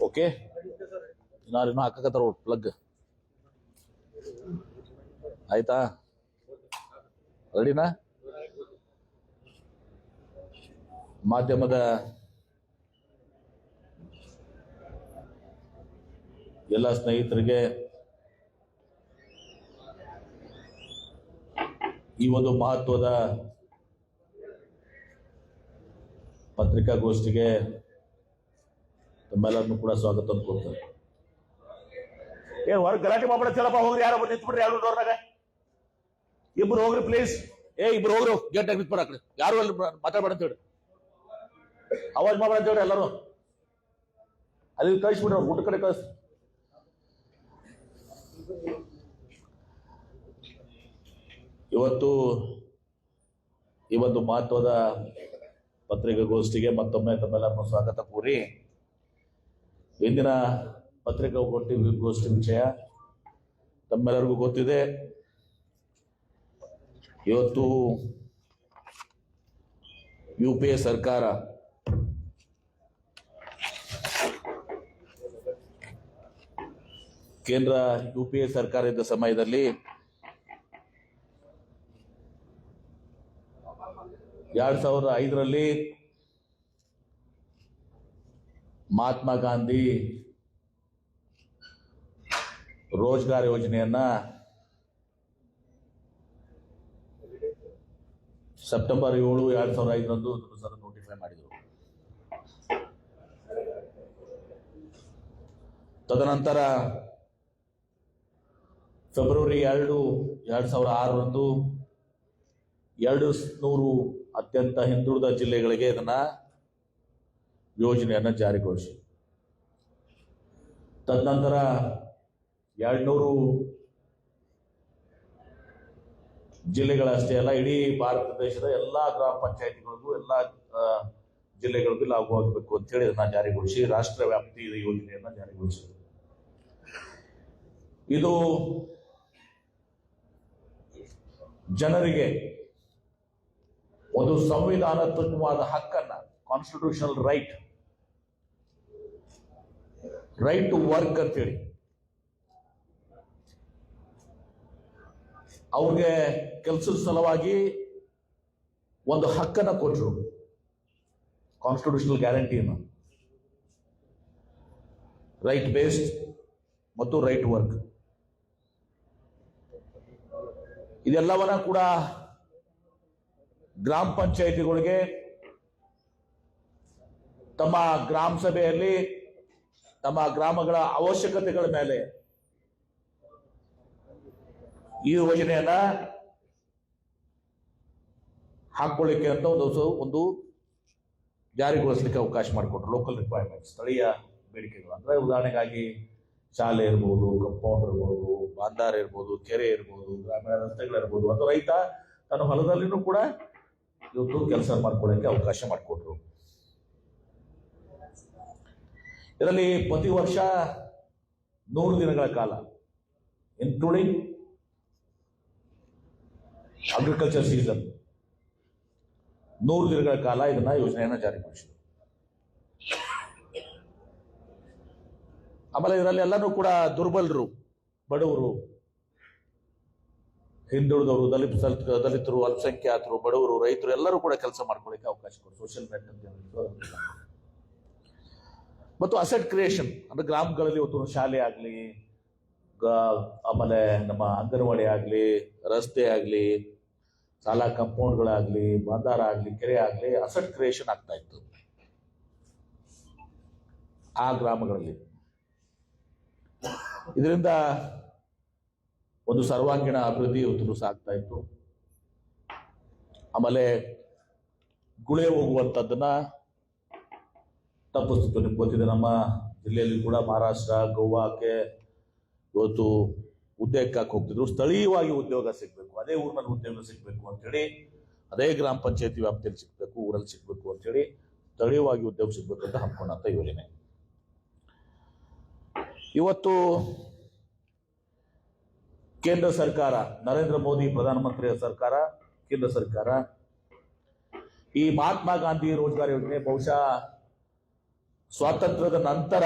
Okay, ಇನ್ನೂ ಹಾಕಕತ್ತಾರ plug ಆಯ್ತಾ? ರೆಡಿನಾ? ಮಾಧ್ಯಮದ ಎಲ್ಲ ಸ್ನೇಹಿತರಿಗೆ ಈ ಒಂದು ಮಹತ್ವದ ಪತ್ರಿಕಾಗೋಷ್ಠಿಗೆ ತಮ್ಮೆಲ್ಲರನ್ನು ಕೂಡ ಸ್ವಾಗತ ಕೊಡ್ತಾರೆ. ಹೊರಗೆ ಗಲಾಟೆ ಮಾಡ್ಬೇಡ, ಹೇಳಪ್ಪ, ಹೋಗ್ರಿ, ಯಾರೋ ನಿಂತ್ಬಿಡ್ರಿ, ಯಾರು ಡೋರ್ನಾಗ ಇಬ್ರು ಹೋಗ್ರಿ ಪ್ಲೀಸ್. ಇಬ್ರು ಹೋಗ್ರು, ಗೇಟ್ ನಿಂತ್ಬಿಡ, ಆ ಕಡೆ ಯಾರು ಅಲ್ಲಿ ಮಾತಾಡ್ಬೇಡ ಅಂತ ಹೇಳಿ, ಅವಾಜ್ ಮಾಡ್ಬೇಡ ಅಂತ ಹೇಳಿ ಎಲ್ಲರೂ ಅಲ್ಲಿ ಕಳಿಸ್ಬಿಡ್ರಿ, ಅವ್ರು ಊಟ ಕಡೆ ಕಳಿಸ್. ಇವತ್ತು ಈ ಒಂದು ಮಹತ್ವದ ಪತ್ರಿಕಾಗೋಷ್ಠಿಗೆ ಮತ್ತೊಮ್ಮೆ ತಮ್ಮೆಲ್ಲರನ್ನು ಸ್ವಾಗತ ಕೋರಿ, ಇಂದಿನ ಪತ್ರಿಕಾಗೋಷ್ಠಿ ವಿಷಯ ತಮ್ಮೆಲ್ಲರಿಗೂ ಗೊತ್ತಿದೆ. ಇವತ್ತು UPA ಸರ್ಕಾರ ಕೇಂದ್ರ UPA ಸರ್ಕಾರ ಇದ್ದ ಸಮಯದಲ್ಲಿ 2005ರಲ್ಲಿ ಮಹಾತ್ಮ ಗಾಂಧಿ ರೋಜ್ಗಾರ್ ಯೋಜನೆಯನ್ನ ಸೆಪ್ಟೆಂಬರ್ 7, 2005ರಂದು ನೋಟಿಫೈ ಮಾಡಿದರು. ತದನಂತರ ಫೆಬ್ರವರಿ 2, 2006ರಂದು 200 ಅತ್ಯಂತ ಹಿಂದುಳಿದ ಜಿಲ್ಲೆಗಳಿಗೆ ಇದನ್ನ ಯೋಜನೆಯನ್ನು ಜಾರಿಗೊಳಿಸಿ, ತದನಂತರ 200 ಜಿಲ್ಲೆಗಳಷ್ಟೇ ಅಲ್ಲ, ಇಡೀ ಭಾರತ ದೇಶದ ಎಲ್ಲಾ ಗ್ರಾಮ ಪಂಚಾಯತಿಗಳಿಗೂ ಎಲ್ಲಾ ಜಿಲ್ಲೆಗಳಿಗೂ ಲಾಗು ಆಗಬೇಕು ಅಂತ ಹೇಳಿ ಇದನ್ನ ಜಾರಿಗೊಳಿಸಿ ರಾಷ್ಟ್ರ ವ್ಯಾಪ್ತಿ ಯೋಜನೆಯನ್ನ ಜಾರಿಗೊಳಿಸಿದರು. ಇದು ಜನರಿಗೆ ಒಂದು ಸಂವಿಧಾನಾತ್ಮಕವಾದ ಹಕ್ಕನ್ನ, ಕಾನ್ಸ್ಟಿಟ್ಯೂಷನಲ್ ರೈಟ್ ಟು ವರ್ಕ್ ಅಂತೇಳಿ ಅವ್ರಿಗೆ ಕೆಲಸದ ಸಲುವಾಗಿ ಒಂದು ಹಕ್ಕನ್ನ ಕೊಟ್ಟರು, ಕಾನ್ಸ್ಟಿಟ್ಯೂಷನಲ್ ಗ್ಯಾರಂಟಿಯನ್ನು, ರೈಟ್ ಬೇಸ್ಡ್ ಮತ್ತು ರೈಟ್ ವರ್ಕ್. ಇದೆಲ್ಲವನ್ನ ಕೂಡ ಗ್ರಾಮ ಪಂಚಾಯಿತಿಗಳಿಗೆ ತಮ್ಮ ಗ್ರಾಮ ಸಭೆಯಲ್ಲಿ ತಮ್ಮ ಗ್ರಾಮಗಳ ಅವಶ್ಯಕತೆಗಳ ಮೇಲೆ ಈ ಯೋಜನೆಯನ್ನ ಹಾಕೊಳ್ಳಿಕ್ಕೆ ಅಂತ ಒಂದು ಜಾರಿಗೊಳಿಸಲಿಕ್ಕೆ ಅವಕಾಶ ಮಾಡಿಕೊಟ್ರು. ಲೋಕಲ್ ರಿಕ್ವೈರ್ಮೆಂಟ್, ಸ್ಥಳೀಯ ಬೇಡಿಕೆಗಳು. ಅಂದ್ರೆ ಉದಾಹರಣೆಗಾಗಿ ಶಾಲೆ ಇರ್ಬೋದು, ಕಂಪೌಂಡ್ ಇರ್ಬೋದು, ಬಾಂದಾರ ಇರ್ಬೋದು, ಕೆರೆ ಇರ್ಬೋದು, ಗ್ರಾಮೀಣ ರಸ್ತೆಗಳಿರ್ಬೋದು, ಅಥವಾ ರೈತ ತನ್ನ ಹೊಲದಲ್ಲಿನೂ ಕೂಡ ಇವತ್ತು ಕೆಲಸ ಮಾಡ್ಕೊಳ್ಳೋಕೆ ಅವಕಾಶ ಮಾಡಿಕೊಟ್ರು. ಇದರಲ್ಲಿ ಪ್ರತಿ ವರ್ಷ 100 ದಿನಗಳ ಕಾಲ, ಇನ್ಕ್ಲೂಡಿಂಗ್ ಅಗ್ರಿಕಲ್ಚರ್ ಸೀಸನ್, 100 ದಿನಗಳ ಕಾಲ ಇದನ್ನ ಯೋಜನೆಯನ್ನ ಜಾರಿಗೊಳಿಸಿದರು. ಆಮೇಲೆ ಇದರಲ್ಲಿ ಎಲ್ಲರೂ ಕೂಡ ದುರ್ಬಲರು, ಬಡವರು, ಹಿಂದುಳಿದವರು, ದಲಿತರು, ಅಲ್ಪಸಂಖ್ಯಾತರು, ಬಡವರು, ರೈತರು ಎಲ್ಲರೂ ಕೂಡ ಕೆಲಸ ಮಾಡ್ಕೊಳ್ಳಿಕ್ಕೆ ಅವಕಾಶ ಕೊಡು, ಸೋಷಿಯಲ್ ನೆಟ್ ಅಂತ ಹೇಳಿ. ಮತ್ತು ಅಸೆಟ್ ಕ್ರಿಯೇಷನ್ ಅಂದ್ರೆ ಗ್ರಾಮಗಳಲ್ಲಿ ಇವತ್ತು ಶಾಲೆ ಆಗಲಿ, ಆಮೇಲೆ ನಮ್ಮ ಅಂಗನವಾಡಿ ಆಗಲಿ, ರಸ್ತೆ ಆಗಲಿ, ಶಾಲಾ ಕಂಪೌಂಡ್ಗಳಾಗ್ಲಿ, ಬಾಂದಾರ ಆಗಲಿ, ಕೆರೆ ಆಗಲಿ, ಅಸೆಟ್ ಕ್ರಿಯೇಷನ್ ಆಗ್ತಾ ಇತ್ತು ಆ ಗ್ರಾಮಗಳಲ್ಲಿ. ಇದರಿಂದ ಒಂದು ಸರ್ವಾಂಗೀಣ ಅಭಿವೃದ್ಧಿ ಇವತ್ತು ಸಾಗ್ತಾ ಇತ್ತು. ಆಮೇಲೆ ಗುಳೆ ಹೋಗುವಂಥದ್ದನ್ನ ತಪ್ಪಿಸ್ತಿತ್ತು. ನಿಮ್ಗೆ ಗೊತ್ತಿದೆ, ನಮ್ಮ ಜಿಲ್ಲೆಯಲ್ಲಿ ಕೂಡ ಮಹಾರಾಷ್ಟ್ರ, ಗೋವಾಕ್ಕೆ ಇವತ್ತು ಉದ್ಯೋಗಕ್ಕೆ ಹೋಗ್ತಿದ್ರು. ಸ್ಥಳೀಯವಾಗಿ ಉದ್ಯೋಗ ಸಿಗ್ಬೇಕು, ಅದೇ ಊರಿನಲ್ಲಿ ಉದ್ಯೋಗ ಸಿಗ್ಬೇಕು ಅಂತೇಳಿ, ಅದೇ ಗ್ರಾಮ ಪಂಚಾಯತಿ ವ್ಯಾಪ್ತಿಯಲ್ಲಿ ಸಿಗ್ಬೇಕು, ಊರಲ್ಲಿ ಸಿಗ್ಬೇಕು ಅಂತೇಳಿ ಸ್ಥಳೀಯವಾಗಿ ಉದ್ಯೋಗ ಸಿಗ್ಬೇಕು ಅಂತ ಹಮ್ಮಿಕೊಂಡಂತ ಯೋಜನೆ. ಇವತ್ತು ಕೇಂದ್ರ ಸರ್ಕಾರ, ನರೇಂದ್ರ ಮೋದಿ ಪ್ರಧಾನಮಂತ್ರಿಯ ಸರ್ಕಾರ, ಕೇಂದ್ರ ಸರ್ಕಾರ ಈ ಮಹಾತ್ಮ ಗಾಂಧಿ ರೋಜ್ಗಾರ್ ಯೋಜನೆ ಬಹುಶಃ ಸ್ವಾತಂತ್ರ್ಯದ ನಂತರ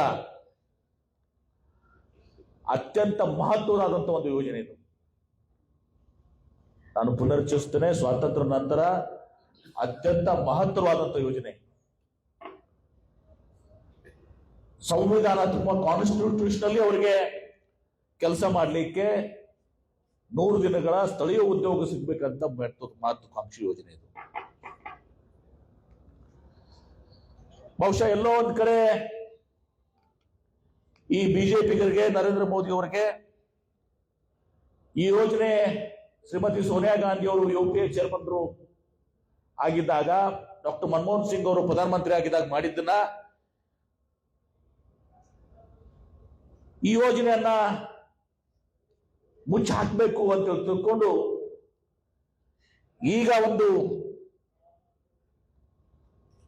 ಅತ್ಯಂತ ಮಹತ್ವವಾದಂತಹ ಒಂದು ಯೋಜನೆ ಇದು. ನಾನು ಪುನರುಚ್ಚರಿಸುತ್ತೇನೆ, ಸ್ವಾತಂತ್ರ್ಯ ನಂತರ ಅತ್ಯಂತ ಮಹತ್ವವಾದಂತಹ ಯೋಜನೆ. ಸಂವಿಧಾನಾತ್ಮಕ ಕಾನ್ಸ್ಟಿಟ್ಯೂಷನಲ್ಲಿ ಅವರಿಗೆ ಕೆಲಸ ಮಾಡಲಿಕ್ಕೆ 100 ದಿನಗಳ ಸ್ಥಳೀಯ ಉದ್ಯೋಗ ಸಿಗ್ಬೇಕಂತ ಮಹತ್ವಾಕಾಂಕ್ಷಿ ಯೋಜನೆ ಇದು. ಬಹುಶಃ ಎಲ್ಲೋ ಒಂದ್ ಕಡೆ ಈ ಬಿಜೆಪಿಗರಿಗೆ, ನರೇಂದ್ರ ಮೋದಿ ಅವರಿಗೆ ಈ ಯೋಜನೆ ಶ್ರೀಮತಿ ಸೋನಿಯಾ ಗಾಂಧಿ ಅವರು UPA ಚೇರ್ಮನ್ರು ಆಗಿದ್ದಾಗ, ಡಾಕ್ಟರ್ ಮನಮೋಹನ್ ಸಿಂಗ್ ಅವರು ಪ್ರಧಾನಮಂತ್ರಿ ಆಗಿದ್ದಾಗ ಮಾಡಿದ್ದನ್ನ, ಈ ಯೋಜನೆಯನ್ನ ಮುಚ್ಚಿ ಹಾಕಬೇಕು ಅಂತ ತಿಳ್ಕೊಂಡು ಈಗ ಒಂದು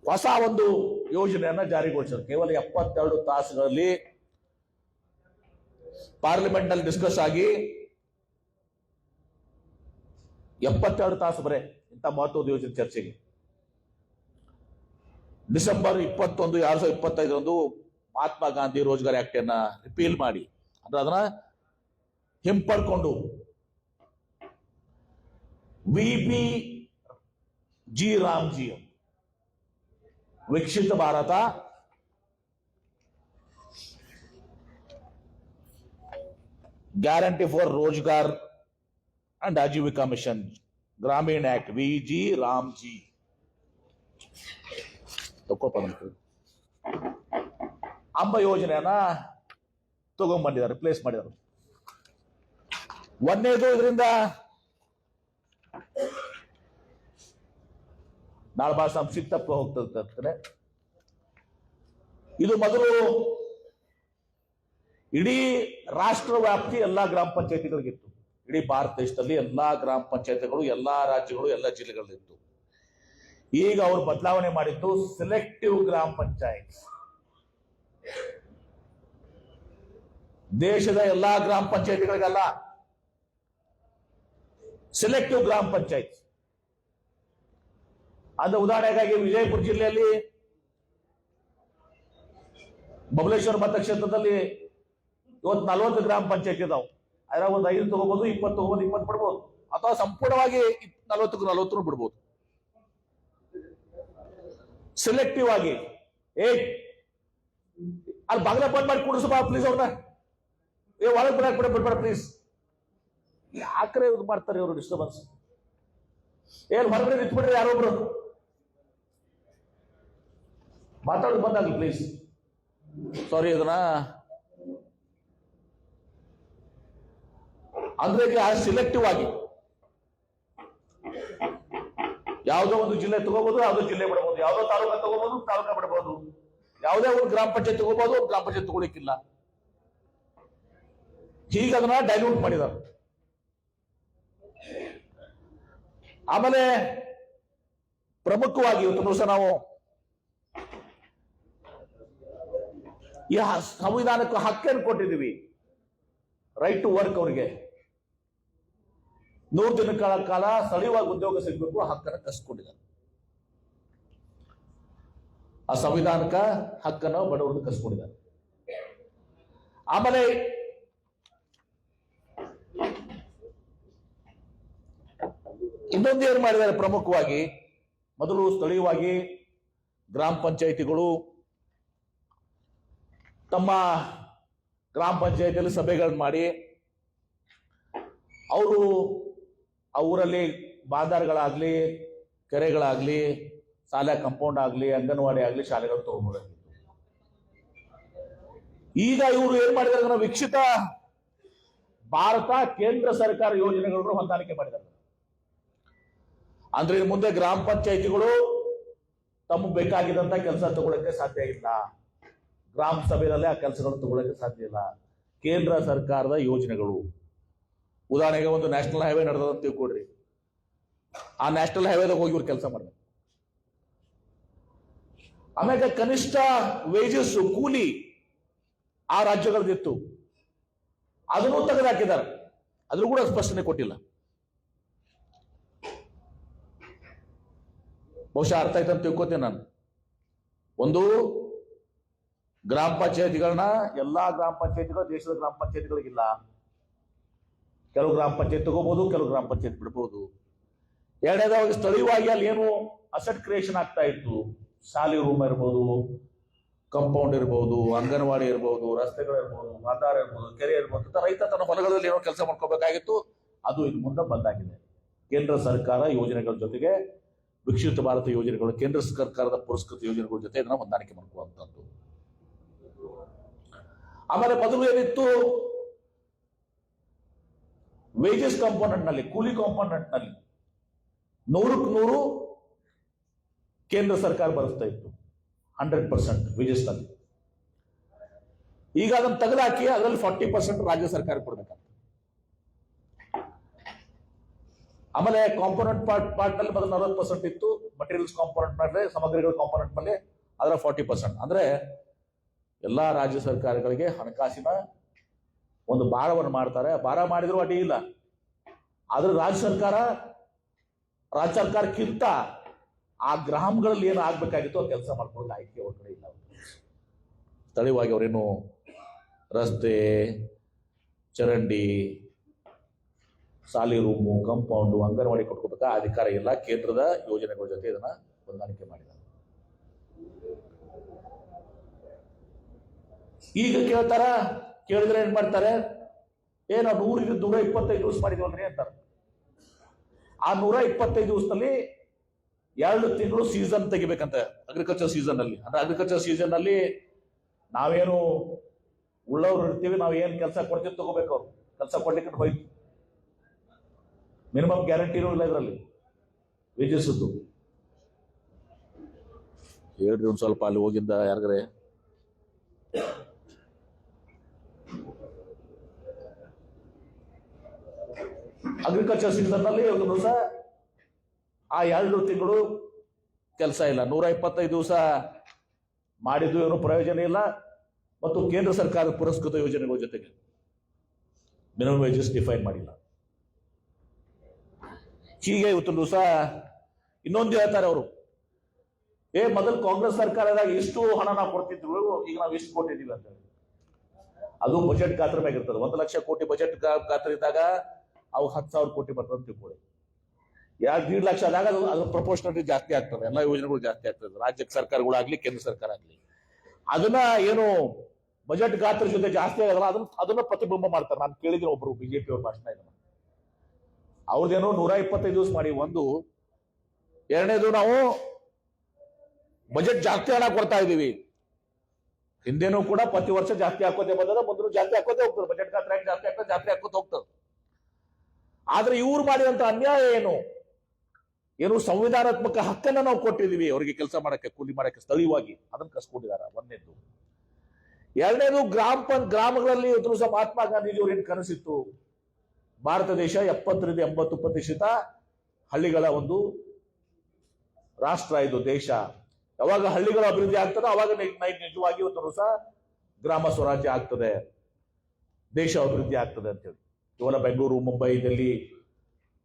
ಹೊಸ ಒಂದು ಯೋಜನೆಯನ್ನ ಜಾರಿಗೊಳಿಸಿದ್ರು. ಕೇವಲ 72 ತಾಸುಗಳಲ್ಲಿ ಪಾರ್ಲಿಮೆಂಟ್ ನಲ್ಲಿ ಡಿಸ್ಕಸ್ ಆಗಿ 72 ತಾಸು ಬರೇ ಇಂಥ ಮಹತ್ವದ ಯೋಜನೆ ಚರ್ಚೆಗೆ ಡಿಸೆಂಬರ್ 21, 2025 ಮಹಾತ್ಮ ಗಾಂಧಿ ರೋಜ್ಗಾರ್ ಆಕ್ಟ್ ಅನ್ನ ರಿಪೀಲ್ ಮಾಡಿ, ಅಂದ್ರೆ ಅದನ್ನ ಹಿಂಪಡ್ಕೊಂಡು VBG Ramji Viksit Bharat guarantee for Rozgar and Ajeevika mission Gramin act VG Ramji ಅಂಬ ಯೋಜನೆಯನ್ನ ತಗೊಂಡ್ಬಂದಿದ್ದಾರೆ, ರಿಪ್ಲೇಸ್ ಮಾಡಿದ್ದಾರೆ. ಒಂದನೇದು, ಇದರಿಂದ ನಾಳೆ ಬಹಳ ಸಂಕ್ಷಿಪ್ತ ಹೋಗ್ತದೆ. ಇದು ಮೊದಲು ಇಡೀ ರಾಷ್ಟ್ರ ವ್ಯಾಪ್ತಿ ಎಲ್ಲಾ ಗ್ರಾಮ ಪಂಚಾಯತಿಗಳಿಗಿತ್ತು. ಇಡೀ ಭಾರತ ದೇಶದಲ್ಲಿ ಎಲ್ಲಾ ಗ್ರಾಮ ಪಂಚಾಯತಿಗಳು, ಎಲ್ಲಾ ರಾಜ್ಯಗಳು, ಎಲ್ಲ ಜಿಲ್ಲೆಗಳಲ್ಲಿತ್ತು. ಈಗ ಅವರು ಬದಲಾವಣೆ ಮಾಡಿದ್ದು ಸೆಲೆಕ್ಟಿವ್ ಗ್ರಾಮ ಪಂಚಾಯತ್. ದೇಶದ ಎಲ್ಲಾ ಗ್ರಾಮ ಪಂಚಾಯತಿಗಳಿಗಲ್ಲ, ಸೆಲೆಕ್ಟಿವ್ ಗ್ರಾಮ ಪಂಚಾಯತ್. ಅಂದ್ರೆ ಉದಾಹರಣೆಗಾಗಿ ವಿಜಯಪುರ ಜಿಲ್ಲೆಯಲ್ಲಿ ಬಬಲೇಶ್ವರ ಮತಕ್ಷೇತ್ರದಲ್ಲಿ ಇವತ್ತು 40 ಗ್ರಾಮ ಪಂಚಾಯತ್ ಇದಾವೆ. ಅದರ ಒಂದು 5 ತಗೋಬಹುದು, 20 ತಗೋಬಹುದು, 20 ಬಿಡ್ಬೋದು, ಅಥವಾ ಸಂಪೂರ್ಣವಾಗಿ 40 ಬಿಡ್ಬೋದು. ಸೆಲೆಕ್ಟಿವ್ ಆಗಿ ಅಲ್ಲಿ ಬಾಗಿಲ ಬಂದ್ ಮಾಡಿ ಕೂಡಿಸಬಾ ಪ್ಲೀಸ್, ಅವ್ರನ್ನ ಒಳಗೆ ಬಿಡ್ಬೇಡ ಪ್ಲೀಸ್. ಯಾಕ್ರೆ ಇದು ಮಾಡ್ತಾರೆ ಇವರು ಡಿಸ್ಟರ್ಬೆನ್ಸ್? ಹೊರಗಡೆ ನಿಂತ್ಬಿಡ್ರಿ, ಯಾರೊಬ್ರು ಮಾತಾಡೋದು ಬಂದಾಗ್ಲಿ ಪ್ಲೀಸ್. ಸಾರಿ, ಇದನ್ನ ಅಂದ್ರೆ ಸೆಲೆಕ್ಟಿವ್ ಆಗಿ ಯಾವುದೋ ಒಂದು ಜಿಲ್ಲೆ ತಗೋಬಹುದು, ಯಾವುದೋ ಜಿಲ್ಲೆ ಬಿಡಬಹುದು, ಯಾವುದೋ ತಾಲೂಕ ತಗೋಬಹುದು, ತಾಲೂಕ ಬಿಡಬಹುದು, ಯಾವುದೇ ಒಂದು ಗ್ರಾಮ ಪಂಚಾಯತ್ ತಗೋಬಹುದು, ಒಂದು ಗ್ರಾಮ ಪಂಚಾಯತ್ ತಗೊಳಿಕ್ಕಿಲ್ಲ. ಹೀಗೆ ಅದನ್ನ ಡೈಲ್ಯೂಟ್ ಮಾಡಿದ್ದಾರೆ. ಆಮೇಲೆ ಪ್ರಮುಖವಾಗಿ ಇವತ್ತು ದಿವಸ ನಾವು ಈ ಸಂವಿಧಾನಕ್ಕೆ ಹಕ್ಕನ್ನು ಕೊಟ್ಟಿದ್ದೀವಿ, ರೈಟ್ ಟು ವರ್ಕ್. ಅವರಿಗೆ 100 ದಿನಗಳ ಕಾಲ ಸ್ಥಳೀಯವಾಗಿ ಉದ್ಯೋಗ ಸಿಗಬೇಕು, ಹಕ್ಕನ್ನು ಕಸ್ಕೊಂಡಿದ್ದಾರೆ. ಆ ಸಂವಿಧಾನಕ ಹಕ್ಕನ್ನು ಬಡವರು ಕಸ್ಕೊಂಡಿದ್ದಾರೆ. ಆಮೇಲೆ ಇನ್ನೊಂದು ಏನು ಮಾಡಿದ್ದಾರೆ ಪ್ರಮುಖವಾಗಿ, ಮೊದಲು ಸ್ಥಳೀಯವಾಗಿ ಗ್ರಾಮ ಪಂಚಾಯಿತಿಗಳು ತಮ್ಮ ಗ್ರಾಮ ಪಂಚಾಯಿತಿಯಲ್ಲಿ ಸಭೆಗಳನ್ನು ಮಾಡಿ ಅವರು ಆ ಊರಲ್ಲಿ ಬಾಂದಾರ್ಗಳಾಗ್ಲಿ, ಕೆರೆಗಳಾಗ್ಲಿ, ಶಾಲೆ ಕಾಂಪೌಂಡ್ ಆಗ್ಲಿ, ಅಂಗನವಾಡಿ ಆಗ್ಲಿ, ಶಾಲೆಗಳು ತಗೊಂಡ್ಬಂದಿತ್ತು. ಈಗ ಇವರು ಏನ್ ಮಾಡಿದಾರೆ, ವಿಕಸಿತ ಭಾರತ ಕೇಂದ್ರ ಸರ್ಕಾರ ಯೋಜನೆಗಳನ್ನು ಹೊಂದಾಣಿಕೆ ಮಾಡಿದ್ದಾರೆ. ಅಂದ್ರೆ ಮುಂದೆ ಗ್ರಾಮ ಪಂಚಾಯಿತಿಗಳು ತಮಗೆ ಬೇಕಾಗಿದ್ದಂತ ಕೆಲಸ ತಗೊಳ್ಳಕ್ಕೆ ಸಾಧ್ಯ ಇಲ್ಲ, ಗ್ರಾಮ ಸಭೆಯಲ್ಲೇ ಆ ಕೆಲಸಗಳು ತಗೊಳ್ಳಕ್ಕೆ ಸಾಧ್ಯ ಇಲ್ಲ. ಕೇಂದ್ರ ಸರ್ಕಾರದ ಯೋಜನೆಗಳು, ಉದಾಹರಣೆಗೆ ಒಂದು ನ್ಯಾಷನಲ್ ಹೈವೇ ನಡೆದಂತ ತಿಳ್ಕೊಡ್ರಿ, ಆ ನ್ಯಾಷನಲ್ ಹೈವೇದಾಗ ಹೋಗಿ ಇವ್ರು ಕೆಲಸ ಮಾಡ್ಬೇಕು. ಆಮೇಲೆ ಕನಿಷ್ಠ ವೇಜಸ್, ಕೂಲಿ ಆ ರಾಜ್ಯಗಳದಿತ್ತು, ಅದನ್ನು ತೆಗೆದುಹಾಕಿದ್ದಾರೆ, ಅದ್ರೂ ಕೂಡ ಸ್ಪಷ್ಟನೆ ಕೊಟ್ಟಿಲ್ಲ. ಬಹುಶಃ ಅರ್ಥ ಆಯ್ತು ಅಂತ ತಿಳ್ಕೊತೀನಿ ನಾನು. ಒಂದು, ಗ್ರಾಮ ಪಂಚಾಯತಿಗಳನ್ನ ಎಲ್ಲಾ ಗ್ರಾಮ ಪಂಚಾಯತಿಗಳು ದೇಶದ ಗ್ರಾಮ ಪಂಚಾಯತಿಗಳಿಗಿಲ್ಲ. ಕೆಲವು ಗ್ರಾಮ ಪಂಚಾಯತ್ ತಗೋಬಹುದು, ಕೆಲವು ಗ್ರಾಮ ಪಂಚಾಯತ್ ಬಿಡ್ಬೋದು. ಎರಡನೇದಾಗಿ ಸ್ಥಳೀಯವಾಗಿ ಅಲ್ಲಿ ಏನು ಅಸೆಟ್ ಕ್ರಿಯೇಷನ್ ಆಗ್ತಾ ಇತ್ತು, ಶಾಲೆ ರೂಮ್ ಇರ್ಬೋದು, ಕಂಪೌಂಡ್ ಇರ್ಬೋದು, ಅಂಗನವಾಡಿ ಇರ್ಬೋದು, ರಸ್ತೆಗಳಿರ್ಬೋದು, ಆಧಾರ ಇರ್ಬೋದು, ಕೆರೆ ಇರ್ಬೋದು, ರೈತ ತನ್ನ ಹೊಲಗಳಲ್ಲಿ ಏನೋ ಕೆಲಸ ಮಾಡ್ಕೋಬೇಕಾಗಿತ್ತು, ಅದು ಇನ್ನು ಮುಂದೆ ಬಂದಾಗಿದೆ. ಕೇಂದ್ರ ಸರ್ಕಾರ ಯೋಜನೆಗಳ ಜೊತೆಗೆ ವಿಕಸಿತ ಭಾರತ ಯೋಜನೆಗಳು, ಕೇಂದ್ರ ಸರ್ಕಾರದ ಪುರಸ್ಕೃತ ಯೋಜನೆಗಳ ಜೊತೆ ಇದನ್ನ ಹೊಂದಾಣಿಕೆ ಮಾಡ್ಕೊಳ್ಳುವಂಥದ್ದು. ಆಮೇಲೆ ಮೊದಲು ಏನಿತ್ತು, ವೇಜಸ್ ಕಾಂಪೋನೆಂಟ್ ನಲ್ಲಿ, ಕೂಲಿ ಕಾಂಪೋನೆಂಟ್ ನಲ್ಲಿ 100% ಕೇಂದ್ರ ಸರ್ಕಾರ ಭರಿಸ್ತಾ ಇತ್ತು, 100% ವೇಜಸ್ ನಲ್ಲಿ. ಈಗ ಅದನ್ನು ತೆಗೆದುಹಾಕಿ ಅದರಲ್ಲಿ 40% ರಾಜ್ಯ ಸರ್ಕಾರ ಕೊಡ್ಬೇಕಂತ. ಆಮೇಲೆ ಕಾಂಪೋನೆಂಟ್ ಪಾರ್ಟ್ ನಲ್ಲಿ ಮೊದಲು 40% ಇತ್ತು, ಮಟೀರಿಯಲ್ಸ್ ಕಾಂಪೋನೆಂಟ್ ಮೇಲೆ, ಸಾಮಗ್ರಿಗಳ ಕಾಂಪೋನೆಂಟ್ ಮೇಲೆ ಅದರ 40%. ಅಂದ್ರೆ ಎಲ್ಲಾ ರಾಜ್ಯ ಸರ್ಕಾರಗಳಿಗೆ ಹಣಕಾಸಿನ ಒಂದು ಭಾರವನ್ನು ಮಾಡ್ತಾರೆ. ಭಾರ ಮಾಡಿದ್ರು ಅಡ್ಡಿ ಇಲ್ಲ, ಆದ್ರೆ ರಾಜ್ಯ ಸರ್ಕಾರಕ್ಕಿಂತ ಆ ಗ್ರಾಮಗಳಲ್ಲಿ ಏನು ಆಗ್ಬೇಕಾಗಿತ್ತು ಆ ಕೆಲಸ ಮಾಡ್ಕೊಂಡು ಆಯ್ಕೆ ಅವ್ರ ಕಡೆ ಇಲ್ಲ. ಸ್ಥಳೀಯವಾಗಿ ಅವರೇನು ರಸ್ತೆ, ಚರಂಡಿ, ಶಾಲೆ ರೂಮು, ಕಂಪೌಂಡು, ಅಂಗನವಾಡಿ ಕೊಟ್ಕೋಬೇಕಾ ಅಧಿಕಾರ ಇಲ್ಲ. ಕೇಂದ್ರದ ಯೋಜನೆಗಳ ಜೊತೆ ಇದನ್ನ ಹೊಂದಾಣಿಕೆ ಮಾಡಿದ್ದಾರೆ. ಈಗ ಕೇಳಿದ್ರೆ ಏನ್ ಮಾಡ್ತಾರೆ, ನಾವು 125 ದಿವಸ ಮಾಡಿದ್ವಲ್ರಿ ಅಂತಾರೆ. ಆ 125 ದಿವಸದಲ್ಲಿ 2 ತಿಂಗಳು ಸೀಸನ್ ತೆಗಿಬೇಕಂತ, ಅಗ್ರಿಕಲ್ಚರ್ ಸೀಸನ್ ಅಲ್ಲಿ. ಅಂದ್ರೆ ಅಗ್ರಿಕಲ್ಚರ್ ಸೀಸನ್ ಅಲ್ಲಿ ನಾವೇನು ಉಳ್ಳವ್ರು ಇರ್ತೀವಿ, ನಾವ್ ಏನ್ ಕೆಲಸ ಕೊಡ್ತೀವಿ ತಗೋಬೇಕು. ಅವ್ರು ಕೆಲಸ ಕೊಡ್ಲಿಕ್ಕೆ ಹೋಯ್ತು, ಮಿನಿಮಮ್ ಗ್ಯಾರಂಟಿನೂ ಇಲ್ಲ ಇದರಲ್ಲಿ ವೇಜಸ್. ಹೇಳ್ರಿ ಒಂದ್ ಸ್ವಲ್ಪ ಅಲ್ಲಿ ಹೋಗಿದ್ದ ಯಾರಿಗಾರೆ. ಅಗ್ರಿಕಲ್ಚರ್ ಸೀಸನ್ ನಲ್ಲಿ ಒಂದು ದಿವಸ ಆ 2 ತಿಂಗಳು ಕೆಲಸ ಇಲ್ಲ, 125 ದಿವಸ ಮಾಡಿದ್ದು ಏನು ಪ್ರಯೋಜನ ಇಲ್ಲ. ಮತ್ತು ಕೇಂದ್ರ ಸರ್ಕಾರದ ಪುರಸ್ಕೃತ ಯೋಜನೆಗಳ ಜೊತೆಗೆ ಮಿನಿಮಮ್ ವೇಜಸ್ ಡಿಫೈನ್ ಮಾಡಿಲ್ಲ. ಹೀಗೆ ಇವತ್ತು ದಿವಸ ಇನ್ನೊಂದು ಹೇಳ್ತಾರೆ ಅವರು, ಮೊದಲು ಕಾಂಗ್ರೆಸ್ ಸರ್ಕಾರದಾಗ ಎಷ್ಟು ಹಣ ನಾವು ಕೊಡ್ತಿದ್ರು, ಈಗ ನಾವು ಎಷ್ಟು ಕೊಟ್ಟಿದ್ದೀವಿ ಅಂತ ಹೇಳಿ. ಅದು ಬಜೆಟ್ ಗಾತ್ರ ಮ್ಯಾಗಿರ್ತದೆ. 1 ಲಕ್ಷ ಕೋಟಿ ಬಜೆಟ್ ಗಾತ್ರ ಇದ್ದಾಗ ಅವು 10,000 ಕೋಟಿ ಬರ್ತದೆ ತಿಳ್ಕೊಳ್ಳಿ. 1.5 ಲಕ್ಷ ಆದಾಗ ಅದು ಪ್ರಪೋರ್ಷನಲಿ ಜಾಸ್ತಿ ಆಗ್ತದೆ. ಎಲ್ಲ ಯೋಜನೆಗಳು ಜಾಸ್ತಿ ಆಗ್ತದೆ, ರಾಜ್ಯ ಸರ್ಕಾರಗಳಾಗ್ಲಿ ಕೇಂದ್ರ ಸರ್ಕಾರ ಆಗ್ಲಿ. ಅದನ್ನ ಏನು ಬಜೆಟ್ ಗಾತ್ರ ಜೊತೆ ಜಾಸ್ತಿ ಆಗಲ್ಲ, ಅದನ್ನ ಪ್ರತಿಬಿಂಬ ಮಾಡ್ತಾರೆ. ನಾನು ಕೇಳಿದ್ರೆ ಒಬ್ರು ಬಿಜೆಪಿ ಅವ್ರ ಭಾಷಣ ಇದೆ, ಅವ್ರದ್ದೇನೋ 125 ದಿವಸ ಮಾಡಿ. ಒಂದು, ಎರಡನೇದು ನಾವು ಬಜೆಟ್ ಜಾಸ್ತಿ ಹಣ ಕೊಡ್ತಾ ಇದೀವಿ. ಹಿಂದೇನೂ ಕೂಡ ಪ್ರತಿ ವರ್ಷ ಜಾಸ್ತಿ ಹಾಕೋದೇ ಬಂದದ, ಮುಂದೆ ಜಾಸ್ತಿ ಹಾಕೋದೇ ಹೋಗ್ತದೆ. ಬಜೆಟ್ ಗಾತ್ರ ಜಾಸ್ತಿ ಹಾಕೋತ ಹೋಗ್ತದೆ. ಆದ್ರೆ ಇವ್ರು ಮಾಡಿದಂತ ಅನ್ಯಾಯ ಏನು ಸಂವಿಧಾನಾತ್ಮಕ ಹಕ್ಕನ್ನ ನಾವು ಕೊಟ್ಟಿದೀವಿ ಅವರಿಗೆ ಕೆಲಸ ಮಾಡಕ್ಕೆ, ಕೂಲಿ ಮಾಡಕ್ಕೆ ಸ್ಥಳೀಯವಾಗಿ, ಅದನ್ನ ಕಸ್ಕೊಂಡಿದ್ದಾರೆ. ಒಂದನೇದು. ಎರಡನೇದು, ಗ್ರಾಮಗಳಲ್ಲಿ ಇವತ್ತು ಸಹ ಮಹಾತ್ಮ ಗಾಂಧೀಜಿ ಅವ್ರ ಏನ್ ಕನಸಿತ್ತು, ಭಾರತ ದೇಶ 70-80% ಹಳ್ಳಿಗಳ ಒಂದು ರಾಷ್ಟ್ರ, ಇದು ದೇಶ. ಯಾವಾಗ ಹಳ್ಳಿಗಳ ಅಭಿವೃದ್ಧಿ ಆಗ್ತದೆ ಅವಾಗ ನಿಜವಾಗಿ ಇವತ್ತು ಸಹ ಗ್ರಾಮ ಸ್ವರಾಜ್ಯ ಆಗ್ತದೆ, ದೇಶ ಅಭಿವೃದ್ಧಿ ಆಗ್ತದೆ ಅಂತೇಳಿ. ಕೇವಲ ಬೆಂಗಳೂರು, ಮುಂಬೈ, ಡೆಲ್ಲಿ,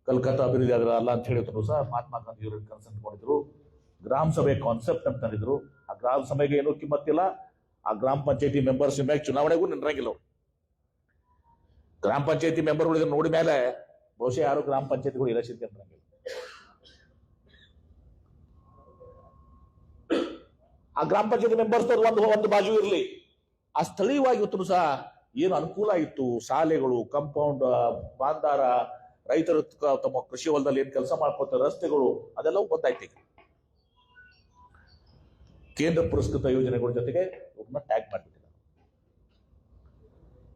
ಕಲ್ಕತ್ತಾ ಅಭಿವೃದ್ಧಿ ಆಗಲ್ಲ ಅಲ್ಲ ಅಂತ ಹೇಳಿದ್ರು ಸಹ ಮಹಾತ್ಮ ಗಾಂಧಿ ಅವರು ಕನ್ಸಂಟ್ ಮಾಡಿದ್ರು. ಗ್ರಾಮ ಸಭೆ ಕಾನ್ಸೆಪ್ಟ್ ಅಂತ ತಂದಿದ್ರು. ಆ ಗ್ರಾಮ ಸಭೆಗೆ ಏನೂ ಕಿಮ್ಮತ್ತಿಲ್ಲ. ಆ ಗ್ರಾಮ ಪಂಚಾಯತಿ ಮೆಂಬರ್ಸ್ ಚುನಾವಣೆಗೂ ನಿಂದ್ರಂಗಿಲ್ಲ ಅವರು. ಗ್ರಾಮ ಪಂಚಾಯತಿ ಮೆಂಬರ್ಗಳು ನೋಡಿ ಮೇಲೆ ಬಹುಶಃ ಯಾರು ಗ್ರಾಮ ಪಂಚಾಯತಿಗಳು ಎಲೆಕ್ಷನ್ ನಿಂದ್ರಂಗಿಲ್ಲ. ಆ ಗ್ರಾಮ ಪಂಚಾಯತಿ ಮೆಂಬರ್ಸ್ ಒಂದು ಬಾಜು ಇರಲಿ. ಆ ಸ್ಥಳೀಯವಾಗಿ ಇವತ್ತು ಸಹ ಏನು ಅನುಕೂಲ ಇತ್ತು, ಶಾಲೆಗಳು, ಕಂಪೌಂಡ್, ಬಾಂದಾರ, ರೈತರು ತಮ್ಮ ಕೃಷಿ ಹೊಲದಲ್ಲಿ ಏನ್ ಕೆಲಸ ಮಾಡ್ಕೊತಾರೆ, ರಸ್ತೆಗಳು, ಅದೆಲ್ಲವೂ ಬಂದಾಯ್ತು. ಈಗ ಕೇಂದ್ರ ಪುರಸ್ಕೃತ ಯೋಜನೆಗಳ ಜೊತೆಗೆ ಇವ್ರನ್ನ ಟ್ಯಾಗ್ ಮಾಡಿಬಿಟ್ಟಿದ್ದಾರೆ.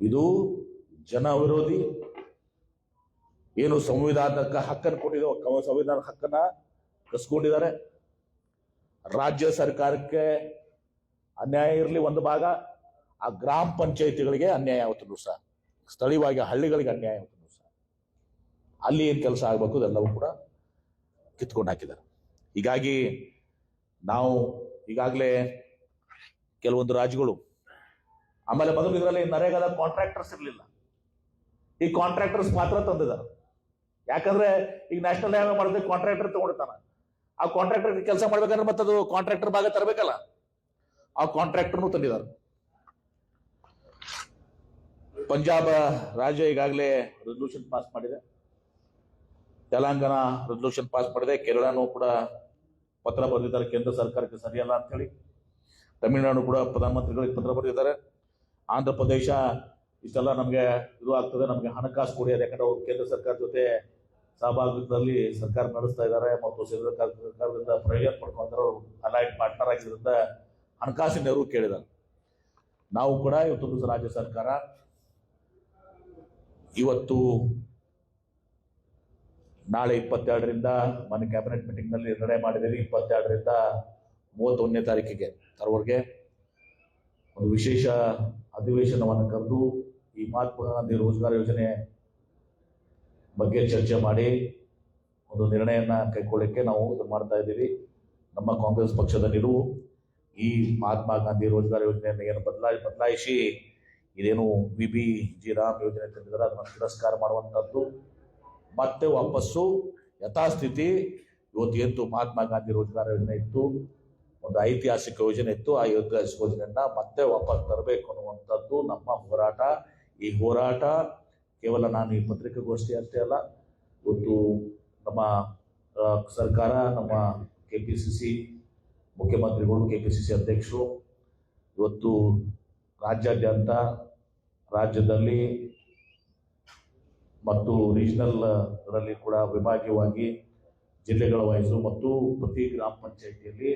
ಇದು ಜನ ವಿರೋಧಿ, ಏನು ಸಂವಿಧಾನಕ ಹಕ್ಕನ್ನು ಕೊಟ್ಟಿದೆ, ಸಂವಿಧಾನ ಹಕ್ಕನ್ನ ಕಸ್ಕೊಂಡಿದ್ದಾರೆ. ರಾಜ್ಯ ಸರ್ಕಾರಕ್ಕೆ ಅನ್ಯಾಯ ಇರಲಿ ಒಂದು ಭಾಗ, ಆ ಗ್ರಾಮ ಪಂಚಾಯತಿಗಳಿಗೆ ಅನ್ಯಾಯ ಆಗುತ್ತೂ ಸಹ, ಸ್ಥಳೀಯವಾಗಿ ಹಳ್ಳಿಗಳಿಗೆ ಅನ್ಯಾಯ ಆಗುತ್ತೂ ಸಹ, ಅಲ್ಲಿ ಏನ್ ಕೆಲಸ ಆಗ್ಬೇಕು ಅದೆಲ್ಲವೂ ಕೂಡ ಕಿತ್ಕೊಂಡು ಹಾಕಿದ್ದಾರೆ. ಹೀಗಾಗಿ ನಾವು ಈಗಾಗಲೇ ಕೆಲವೊಂದು ರಾಜ್ಯಗಳು, ಆಮೇಲೆ ಮೊದಲು ಇದರಲ್ಲಿ ನರೇಗಾದ ಕಾಂಟ್ರಾಕ್ಟರ್ಸ್ ಇರಲಿಲ್ಲ, ಈ ಕಾಂಟ್ರಾಕ್ಟರ್ಸ್ ಮಾತ್ರ ತಂದಿದ್ದಾರೆ. ಯಾಕಂದ್ರೆ ಈಗ ನ್ಯಾಷನಲ್ ಹೈವೇ ಮಾಡಿದ್ರೆ ಕಾಂಟ್ರಾಕ್ಟರ್ ತಗೊಂಡಿರ್ತಾನ, ಆ ಕಾಂಟ್ರಾಕ್ಟರ್ ಕೆಲಸ ಮಾಡ್ಬೇಕಂದ್ರೆ ಮತ್ತದು ಕಾಂಟ್ರಾಕ್ಟರ್ ಭಾಗ ತರಬೇಕಲ್ಲ, ಆ ಕಾಂಟ್ರಾಕ್ಟರ್ನು ತಂದಿದ್ದಾರೆ. ಪಂಜಾಬ್ ರಾಜ್ಯ ಈಗಾಗಲೇ ರೆಸಲ್ಯೂಷನ್ ಪಾಸ್ ಮಾಡಿದೆ, ತೆಲಂಗಾಣ ರೆಸಲ್ಯೂಷನ್ ಪಾಸ್ ಮಾಡಿದೆ, ಕೇರಳನೂ ಕೂಡ ಪತ್ರ ಬರೆದಿದ್ದಾರೆ ಕೇಂದ್ರ ಸರ್ಕಾರಕ್ಕೆ ಸರಿಯಲ್ಲ ಅಂತ ಹೇಳಿ. ತಮಿಳುನಾಡು ಕೂಡ ಪ್ರಧಾನಮಂತ್ರಿಗಳಿಗೆ ಪತ್ರ ಬರೆದಿದ್ದಾರೆ. ಆಂಧ್ರ ಪ್ರದೇಶ ಇಷ್ಟೆಲ್ಲ ನಮಗೆ ಇದು ಆಗ್ತದೆ, ನಮಗೆ ಹಣಕಾಸು ಕೊಡಿ, ಯಾಕಂದ್ರೆ ಅವರು ಕೇಂದ್ರ ಸರ್ಕಾರ ಜೊತೆ ಸಹಭಾಗಿತ್ವದಲ್ಲಿ ಸರ್ಕಾರ ನಡೆಸ್ತಾ ಇದ್ದಾರೆ ಮತ್ತು ಸರ್ಕಾರದಿಂದ ಪ್ರಯೋಜನ ಪಡ್ಕೊಂಡ್ರೆ ಅವರು ಅಲೈಡ್ ಪಾರ್ಟ್ನರ್ ಆಗಿದ್ದರಿಂದ ಹಣಕಾಸಿನ ನೆರವು ಕೇಳಿದ್ದಾರೆ. ನಾವು ಕೂಡ ಇವತ್ತು ರಾಜ್ಯ ಸರ್ಕಾರ ಇವತ್ತು ನಾಳೆ 22ರಿಂದ ಮನೆ ಕ್ಯಾಬಿನೆಟ್ ಮೀಟಿಂಗ್ ನಲ್ಲಿ ನಿರ್ಣಯ ಮಾಡಿದ್ದೀವಿ. 22ರಿಂದ 31ನೇ ತಾರೀಕಿಗೆ ತರವರೆಗೆ ಒಂದು ವಿಶೇಷ ಅಧಿವೇಶನವನ್ನು ಕರೆದು ಈ ಮಹಾತ್ಮ ಗಾಂಧಿ ರೋಜ್ಗಾರ್ ಯೋಜನೆ ಬಗ್ಗೆ ಚರ್ಚೆ ಮಾಡಿ ಒಂದು ನಿರ್ಣಯನ ಕೈಗೊಳ್ಳಕ್ಕೆ ನಾವು ಇದು ಮಾಡ್ತಾ ಇದ್ದೀವಿ. ನಮ್ಮ ಕಾಂಗ್ರೆಸ್ ಪಕ್ಷದ ನಿಲುವು ಈ ಮಹಾತ್ಮ ಗಾಂಧಿ ರೋಜ್ಗಾರ್ ಯೋಜನೆಯನ್ನು ಏನು ಬದಲಾಯಿಸಿ ಇದೇನು BBG ರಾಮ್ ಯೋಜನೆ ತಂದಿದ್ದಾರೆ ಅದನ್ನು ತಿರಸ್ಕಾರ ಮಾಡುವಂಥದ್ದು, ಮತ್ತೆ ವಾಪಸ್ಸು ಯಥಾಸ್ಥಿತಿ ಇವತ್ತು ಎಂದು ಮಹಾತ್ಮ ಗಾಂಧಿ ರೋಜ್ಗಾರ್ ಯೋಜನೆ ಇತ್ತು, ಒಂದು ಐತಿಹಾಸಿಕ ಯೋಜನೆ ಇತ್ತು, ಆ ಐತಿಹಾಸಿಕ ಯೋಜನೆಯನ್ನ ಮತ್ತೆ ವಾಪಸ್ ತರಬೇಕು ಅನ್ನುವಂಥದ್ದು ನಮ್ಮ ಹೋರಾಟ. ಈ ಹೋರಾಟ ಕೇವಲ ನಾನು ಈ ಪತ್ರಿಕಾಗೋಷ್ಠಿ ಅಷ್ಟೇ ಅಲ್ಲ, ಇವತ್ತು ನಮ್ಮ ಸರ್ಕಾರ, ನಮ್ಮ KPCC ಮುಖ್ಯಮಂತ್ರಿಗಳು, KPCC ಅಧ್ಯಕ್ಷರು ಇವತ್ತು ರಾಜ್ಯಾದ್ಯಂತ ರಾಜ್ಯದಲ್ಲಿ ಮತ್ತು ರೀಜನಲ್ ರಲ್ಲಿ ಕೂಡ ವಿಭಾಗೀಯವಾಗಿ ಜಿಲ್ಲೆಗಳ ವೈಸು ಮತ್ತು ಪ್ರತಿ ಗ್ರಾಮ ಪಂಚಾಯಿತಿಯಲ್ಲಿ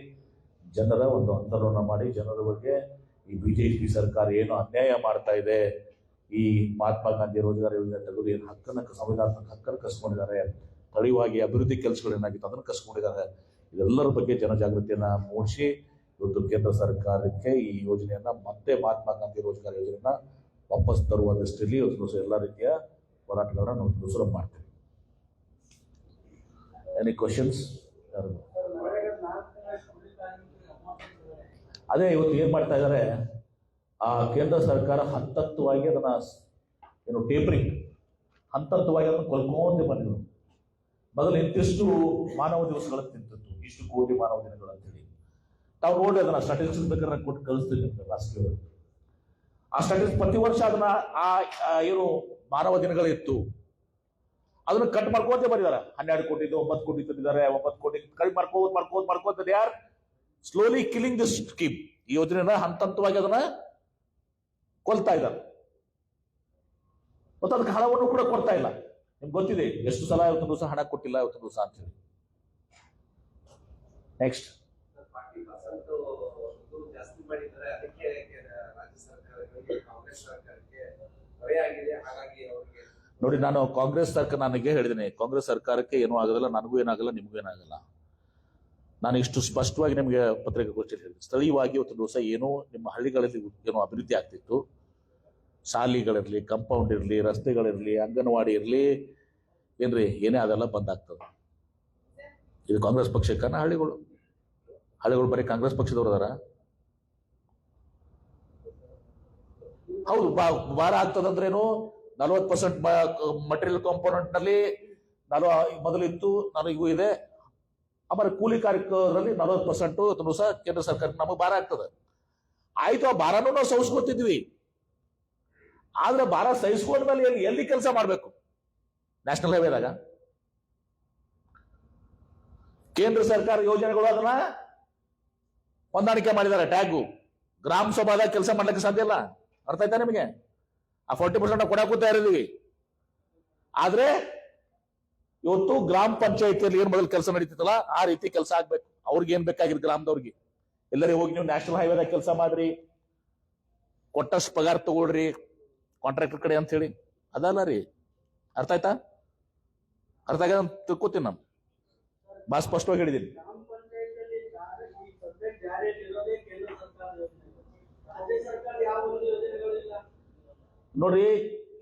ಜನರ ಒಂದು ಆಂದೋಲನ ಮಾಡಿ ಜನರ ಬಗ್ಗೆ ಈ BJP ಸರ್ಕಾರ ಏನು ಅನ್ಯಾಯ ಮಾಡ್ತಾ ಇದೆ, ಈ ಮಹಾತ್ಮ ಗಾಂಧಿ ರೋಜ್ಗಾರ್ ಯೋಜನೆ ತೆಗೆದು ಏನು ಹಕ್ಕನ್ನು ಸಂವಿಧಾನದ ಹಕ್ಕನ್ನು ಕಸ್ಕೊಂಡಿದ್ದಾರೆ, ತಳಿವಾಗಿ ಅಭಿವೃದ್ಧಿ ಕೆಲಸಗಳು ಏನಾಗಿತ್ತು ಅದನ್ನು ಕಸ್ಕೊಂಡಿದ್ದಾರೆ, ಇದೆಲ್ಲರ ಬಗ್ಗೆ ಜನಜಾಗೃತಿಯನ್ನ ಮೂಡಿಸಿ ಇವತ್ತು ಕೇಂದ್ರ ಸರ್ಕಾರಕ್ಕೆ ಈ ಯೋಜನೆಯನ್ನ ಮತ್ತೆ ಮಹಾತ್ಮ ಗಾಂಧಿ ರೋಜ್ಗಾರ್ ಯೋಜನೆಯನ್ನ ವಾಪಸ್ ತರುವ ದೃಷ್ಟಿಯಲ್ಲಿ ಇವತ್ತು ಎಲ್ಲ ರೀತಿಯ ಹೋರಾಟಗಳನ್ನ ನಾವು ಶುರು ಮಾಡ್ತೀವಿ. Any questions? ಅದೇ ಇವತ್ತು ಏನ್ ಮಾಡ್ತಾ ಇದ್ದಾರೆ, ಆ ಕೇಂದ್ರ ಸರ್ಕಾರ ಹಂತವಾಗಿ ಅದನ್ನ ಏನು ಟೇಪರಿಂಗ್ ಹಂತವಾಗಿ ಅದನ್ನು ಕೊಲ್ಕೊಂತ ಬಂದಿದ್ರು. ಮೊದಲು ಇಂತಿಷ್ಟು ಮಾನವ ದಿವಸಗಳ ತಿಂತಿತ್ತು, ಇಷ್ಟು ಕೋಟಿ ಮಾನವ ದಿನಗಳು ಅಂತೇಳಿ ನಾವು ನೋಡಿ ಅದನ್ನ ಸ್ಟಾಟಿಸ್ಟಿಕ್ಸ್ ಬೇಕಾದ್ರೆ ಕೊಟ್ಟು ಕಳಿಸ್ತೀವಿ ರಾಷ್ಟ್ರೀಯ. ಆ ಸ್ಟಾಟಿಸ್ಟಿಕ್ಸ್ ಪ್ರತಿ ವರ್ಷ ಅದನ್ನ ಏನು ಮಾನವ ದಿನಗಳಿತ್ತು ಅದನ್ನ ಕಟ್ ಮಾಡ್ಕೋತ ಬರಿದಾರೆ. 12 ಕೋಟಿ 9 ಕೋಟಿ ತಂದಿದ್ದಾರೆ, 9 ಕೋಟಿ ಕಡಿಮೆ ಮಾಡ್ಕೋತ ಯಾರ್ ಸ್ಲೋಲಿ ಕಿಲಿಂಗ್ ದಿಸ್ ಸ್ಕೀಮ್. ಈ ಯೋಜನೆನ ಹಂತವಾಗಿ ಅದನ್ನ ಕೊಲ್ತಾ ಇದ್ದಾರೆ ಮತ್ತು ಅದಕ್ಕೆ ಹಣವನ್ನು ಕೂಡ ಕೊಡ್ತಾ ಇಲ್ಲ. ನಿಮ್ಗೆ ಗೊತ್ತಿದೆ ಎಷ್ಟು ಸಲ ಇವತ್ತು ದಿವಸ ಹಣ ಕೊಟ್ಟಿಲ್ಲ ಇವತ್ತು ದಿವಸ ಅಂತ ಹೇಳಿ. ನೆಕ್ಸ್ಟ್ ನೋಡಿ, ನಾನು ಕಾಂಗ್ರೆಸ್ ಸರ್ಕಾರ ನನಗೆ ಹೇಳಿದ್ದೀನಿ, ಕಾಂಗ್ರೆಸ್ ಸರ್ಕಾರಕ್ಕೆ ಏನೂ ಆಗೋದಿಲ್ಲ, ನನಗೂ ಏನಾಗಲ್ಲ, ನಿಮಗೂ ಏನಾಗಲ್ಲ. ನಾನು ಇಷ್ಟು ಸ್ಪಷ್ಟವಾಗಿ ನಿಮಗೆ ಪತ್ರಿಕಾಗೋಷ್ಠಿಯಲ್ಲಿ ಹೇಳಿದೆ. ಸ್ಥಳೀಯವಾಗಿ ಇವತ್ತು ದಿವಸ ಏನೋ ನಿಮ್ಮ ಹಳ್ಳಿಗಳಲ್ಲಿ ಏನೋ ಅಭಿವೃದ್ಧಿ ಆಗ್ತಿತ್ತು, ಶಾಲೆಗಳಿರಲಿ, ಕಾಂಪೌಂಡ್ ಇರಲಿ, ರಸ್ತೆಗಳಿರಲಿ, ಅಂಗನವಾಡಿ ಇರಲಿ, ಏನ್ರಿ ಏನೇ ಅದೆಲ್ಲ ಬಂದಾಗ್ತದೆ. ಇದು ಕಾಂಗ್ರೆಸ್ ಪಕ್ಷಕ್ಕನ ಹಳ್ಳಿಗಳು ಬರೀ ಕಾಂಗ್ರೆಸ್ ಪಕ್ಷದವ್ರು ಅದಾರ? ಹೌದು, ಭಾರ ಆಗ್ತದಂದ್ರೇನು? 40% ಮಟೀರಿಯಲ್ ಕಾಂಪೋನೆಂಟ್ ನಲ್ಲಿ ಮೊದಲು ಇತ್ತು, ನನಗೂ ಇದೆ. ಆಮೇಲೆ ಕೂಲಿ ಕಾರ್ಮಿಕರಲ್ಲಿ 40% ಸಹ ಕೇಂದ್ರ ಸರ್ಕಾರಕ್ಕೆ ನಮಗೆ ಭಾರ ಆಗ್ತದೆ. ಆಯ್ತು, ಆ ಭಾರನೂ ನಾವು ಸಹಿಸ್ಕೊತಿದ್ವಿ. ಆದ್ರೆ ಭಾರ ಸಹಿಸ್ಕೊಂಡ್ಮೇಲೆ ಎಲ್ಲಿ ಕೆಲಸ ಮಾಡ್ಬೇಕು? ನ್ಯಾಷನಲ್ ಹೈವೇದಾಗ ಕೇಂದ್ರ ಸರ್ಕಾರ ಯೋಜನೆಗಳು ಅದನ್ನ ಹೊಂದಾಣಿಕೆ ಮಾಡಿದ್ದಾರೆ. ಟ್ಯಾಗು ಗ್ರಾಮ ಸಭಾದಾಗ ಕೆಲಸ ಮಾಡ್ಲಿಕ್ಕೆ ಸಾಧ್ಯ ಇಲ್ಲ. ಅರ್ಥ ಆಯ್ತಾ ನಿಮಗೆ? ಆ 40% ಕೊಡಕ್ಕೂ ತಯಾರಿದೀವಿ. ಆದ್ರೆ ಇವತ್ತು ಗ್ರಾಮ ಪಂಚಾಯತಿಯಲ್ಲಿ ಏನ್ ಮೊದಲು ಕೆಲಸ ನಡೀತಿತ್ತಲ್ಲ ಆ ರೀತಿ ಕೆಲಸ ಆಗ್ಬೇಕು. ಅವ್ರಿಗೆ ಏನ್ ಬೇಕಾಗಿತ್ತು ಗ್ರಾಮದವ್ರಿಗೆ, ಎಲ್ಲರೂ ಹೋಗಿ ನೀವು ನ್ಯಾಷನಲ್ ಹೈವೇದಾಗ ಕೆಲಸ ಮಾಡ್ರಿ, ಕೊಟ್ಟಷ್ಟು ಪಗಾರ ತಗೊಳ್ರಿ ಕಾಂಟ್ರಾಕ್ಟರ್ ಕಡೆ ಅಂತ ಹೇಳಿ, ಅದಲ್ಲ ರೀ. ಅರ್ಥ ಆಯ್ತಾ? ಅರ್ಥ ಆಗ ತಿಳ್ಕೊತೀನಿ. ನಾನು ಬಹಳ ಸ್ಪಷ್ಟವಾಗಿ ಹೇಳಿದ್ದೀನಿ. ನೋಡ್ರಿ,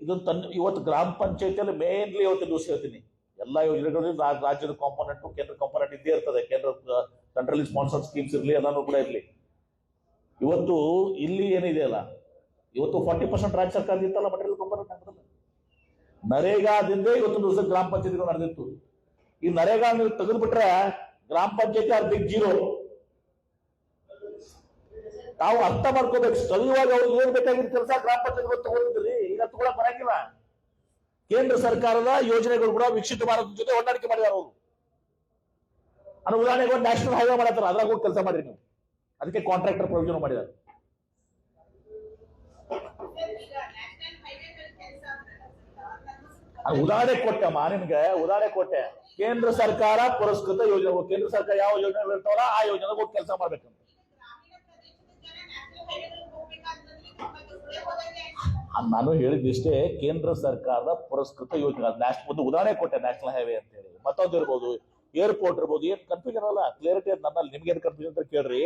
ಇದೊಂದು ಇವತ್ತು ಗ್ರಾಮ ಪಂಚಾಯತಿಯಲ್ಲಿ ಮೇನ್ಲಿ ಇವತ್ತು ದಿವಸ ಹೇಳ್ತೀನಿ, ಎಲ್ಲಾ ಯೋಜನೆಗಳಲ್ಲಿ ರಾಜ್ಯದ ಕಾಂಪೋನೆಂಟ್, ಕೇಂದ್ರ ಕಾಂಪೋನೆಂಟ್ ಇದ್ದೇ ಇರ್ತದೆ. ಕೇಂದ್ರ ಸೆಂಟ್ರಲಿ ಸ್ಪಾನ್ಸರ್ಡ್ ಸ್ಕೀಮ್ಸ್ ಇರಲಿ, ಎಲ್ಲಾನು ಕೂಡ ಇರಲಿ. ಇವತ್ತು ಇಲ್ಲಿ ಏನಿದೆ ಅಲ್ಲ, ಇವತ್ತು 40% ರಾಜ್ಯ ಸರ್ಕಾರ ಇತ್ತಲ್ಲ ಮಟೀರಿಯಲ್ ಕಾಂಪೋನೆಂಟ್ ಆಗ್ತದೆ. ನರೇಗಾದಿಂದ ಇವತ್ತು ದಿವಸ ಗ್ರಾಮ ಪಂಚಾಯತಿಗಳು ನಡೆದಿತ್ತು. ಈ ನರೇಗಾ ನೀವು ತೆಗೆದುಬಿಟ್ರೆ ಗ್ರಾಮ ಪಂಚಾಯತಿ ಆರ್ ಬಿಗ್ ಜೀರೋ. ನಾವು ಅರ್ಥ ಮಾಡ್ಕೋಬೇಕು. ಸ್ಥಳೀಯವಾಗಿ ಅವ್ರಿಗೆ ಏನ್ ಬೇಕಾಗಿರೋ ಕೆಲಸ ಗ್ರಾಮ ಪಂಚಾಯತ್ ತಗೊಂಡಿದ್ರಿ, ಈಗ ತಗೊಳಕ್ ಬರಂಗಿಲ್ಲ. ಕೇಂದ್ರ ಸರ್ಕಾರದ ಯೋಜನೆಗಳು ಕೂಡ ವಿಕಸಿತ ಭಾರತದ ಜೊತೆ ಹೊಂದಾಣಿಕೆ ಮಾಡಿದಾರ ಅವರು. ಅನ್ನೋ ಉದಾಹರಣೆಗೆ ಒಂದು ನ್ಯಾಷನಲ್ ಹೈವೇ ಮಾಡತ್ತಾರ, ಅದ್ರಾಗ ಹೋಗಿ ಕೆಲಸ ಮಾಡ್ರಿ ನೀವು. ಅದಕ್ಕೆ ಕಾಂಟ್ರಾಕ್ಟರ್ ಪ್ರಯೋಜನ ಮಾಡಿದ್ದಾರೆ. ಉದಾಹರಣೆ ಕೊಟ್ಟೆಮ್ಮ, ನಿಮ್ಗೆ ಉದಾಹರಣೆ ಕೊಟ್ಟೆ. ಕೇಂದ್ರ ಸರ್ಕಾರ ಪುರಸ್ಕೃತ ಯೋಜನೆ, ಕೇಂದ್ರ ಸರ್ಕಾರ ಯಾವ ಯೋಜನೆಗಳು ಇರ್ತಾವಲ್ಲ ಆ ಯೋಜನೆಗೆ ಹೋಗಿ ಕೆಲಸ ಮಾಡ್ಬೇಕಂತ. ನಾನು ಹೇಳಿದಿಷ್ಟೇ, ಕೇಂದ್ರ ಸರ್ಕಾರದ ಪುರಸ್ಕೃತ ಯೋಜನೆ. ಒಂದು ಉದಾಹರಣೆ ಕೊಟ್ಟೆ, ನ್ಯಾಷನಲ್ ಹೈವೇ ಅಂತ ಹೇಳಿ. ಮತ್ತೊಂದು ಇರ್ಬೋದು, ಏರ್ಪೋರ್ಟ್ ಇರ್ಬೋದು. ಏನ್ ಕನ್ಫ್ಯೂಷನ್ ಅಲ್ಲ, ಕ್ಲಿಯರಿಟಿ ನನ್ನಲ್ಲಿ. ನಿಮ್ಗೆ ಏನ್ ಕನ್ಫ್ಯೂಷನ್ ಅಂತ ಕೇಳ್ರಿ.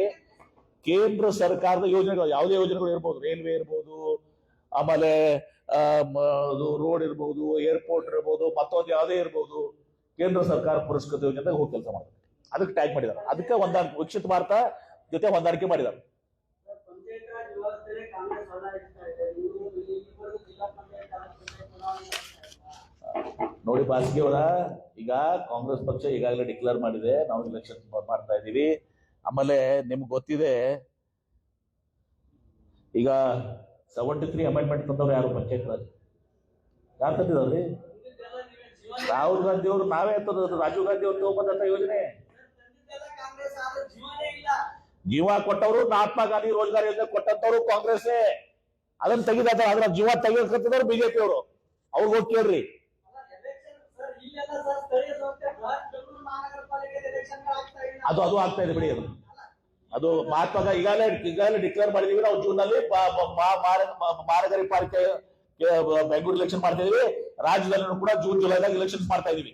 ಕೇಂದ್ರ ಸರ್ಕಾರದ ಯೋಜನೆಗಳು ಯಾವುದೇ ಯೋಜನೆಗಳು ಇರ್ಬೋದು, ರೈಲ್ವೆ ಇರ್ಬೋದು, ಆಮೇಲೆ ರೋಡ್ ಇರ್ಬೋದು, ಏರ್ಪೋರ್ಟ್ ಇರ್ಬೋದು, ಮತ್ತೊಂದು ಯಾವುದೇ ಇರ್ಬೋದು, ಕೇಂದ್ರ ಸರ್ಕಾರ ಪುರಸ್ಕೃತ ಯೋಜನೆ ಹೋಗಿ ಕೆಲಸ ಮಾಡ್ತಾರೆ. ಅದಕ್ಕೆ ಟ್ಯಾಗ್ ಮಾಡಿದ್ದಾರೆ. ಅದಕ್ಕೆ ಹೊಂದಾಣಿಕೆ, ವಿಕಸಿತ ಭಾರತ ಜೊತೆ ಹೊಂದಾಣಿಕೆ ಮಾಡಿದ್ದಾರೆ. ನೋಡಿ ಬಾಸ್ಗಿ ಅವರ, ಈಗ ಕಾಂಗ್ರೆಸ್ ಪಕ್ಷ ಈಗಾಗಲೇ ಡಿಕ್ಲೇರ್ ಮಾಡಿದೆ, ನಾವು ಎಲೆಕ್ಷನ್ ಮಾಡ್ತಾ ಇದ್ದೀವಿ. ಆಮೇಲೆ ನಿಮ್ಗೆ ಗೊತ್ತಿದೆ, ಈಗ 73 ಅಮೆಂಡ್ಮೆಂಟ್ ತಂದವ್ರು ಯಾರು? ಪಂಚಾಯತ್ ರಾಜ್ ಯಾರು ತಂದಿದವ್ರಿ? ರಾಹುಲ್ ಗಾಂಧಿ ಅವರು. ನಾವೇ ಅಂತದ್ದು ರಾಜೀವ್ ಗಾಂಧಿ ಅವರು ತಗೊಂಬಂದಂತ ಯೋಜನೆ. ಜೀವ ಕೊಟ್ಟವರು ಮಹಾತ್ಮ ಗಾಂಧಿ ರೋಜ್ಗಾರ್ ಯೋಜನೆ ಕೊಟ್ಟಂತವ್ರು ಕಾಂಗ್ರೆಸ್. ಅದನ್ನ ತೆಗಿದಾರ, ಅದ್ರ ಜೀವ ತೆಗಿಯಕತ್ತಿದವ್ರು ಬಿಜೆಪಿ ಅವರು. ಅವ್ರಿಗೆ ಹೋಗಿ ಕೇಳ್ರಿ. ಅದು ಆಗ್ತಾ ಇದೆ ಬಿಡಿ. ಅದು ಮಹಾತ್ಮ ಈಗಾಗಲೇ ಡಿಕ್ಲೇರ್ ಮಾಡಿದೀವಿ ನಾವು. ಜೂನ್ನಲ್ಲಿ ಮಹಾನಗರ ಪಾಲಿಕೆ ಬೆಂಗಳೂರು ಎಲೆಕ್ಷನ್ ಮಾಡ್ತಾ ಇದೀವಿ. ರಾಜ್ಯದಲ್ಲೂ ಕೂಡ ಜೂನ್ ಜುಲೈದಾಗ ಎಲೆಕ್ಷನ್ ಮಾಡ್ತಾ ಇದೀವಿ.